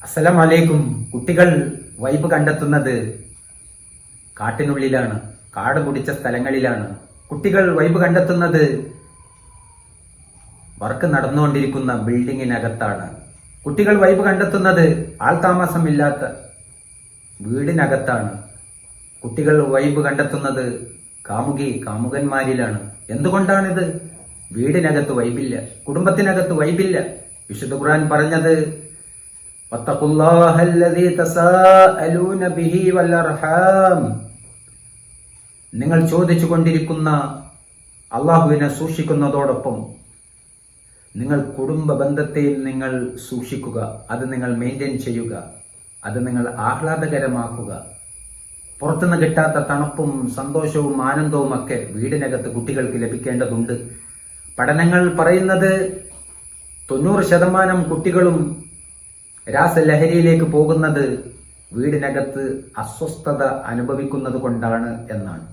അസ്സലാമു അലൈക്കും. കുട്ടികൾ വൈബ് കണ്ടെത്തുന്നത് കാട്ടിനുള്ളിലാണ്, കാട് പിടിച്ച സ്ഥലങ്ങളിലാണ്. കുട്ടികൾ വൈബ് കണ്ടെത്തുന്നത് വർക്ക് നടന്നുകൊണ്ടിരിക്കുന്ന ബിൽഡിങ്ങിനകത്താണ്. കുട്ടികൾ വൈബ് കണ്ടെത്തുന്നത് ആൾതാമസമില്ലാത്ത വീടിനകത്താണ്. കുട്ടികൾ വൈബ് കണ്ടെത്തുന്നത് കാമുകന്മാരിലാണ്. എന്തുകൊണ്ടാണിത്? വീടിനകത്ത് വൈബില്ല, കുടുംബത്തിനകത്ത് വൈബില്ല. വിശുദ്ധ ഖുർആൻ പറഞ്ഞത് വത്തഖുല്ലാഹ അല്ലദീ തസാഅലൂന ബിഹി വൽ അർഹാം, നിങ്ങൾ ചോദിച്ചു കൊണ്ടിരിക്കുന്ന അള്ളാഹുവിനെ സൂക്ഷിക്കുന്നതോടൊപ്പം നിങ്ങൾ കുടുംബ ബന്ധത്തെയും നിങ്ങൾ സൂക്ഷിക്കുക. അത് നിങ്ങൾ മെയിൻറ്റെയിൻ ചെയ്യുക, അത് നിങ്ങൾ ആഹ്ലാദകരമാക്കുക. പുറത്തുനിന്ന് കിട്ടാത്ത തണുപ്പും സന്തോഷവും ആനന്ദവും ഒക്കെ വീടിനകത്ത് കുട്ടികൾക്ക് ലഭിക്കേണ്ടതുണ്ട്. പഠനങ്ങൾ പറയുന്നത് 90% കുട്ടികളും രാസലഹരിയിലേക്ക് പോകുന്നത് വീടിനകത്ത് അസ്വസ്ഥത അനുഭവിക്കുന്നത് കൊണ്ടാണ് എന്നാണ്.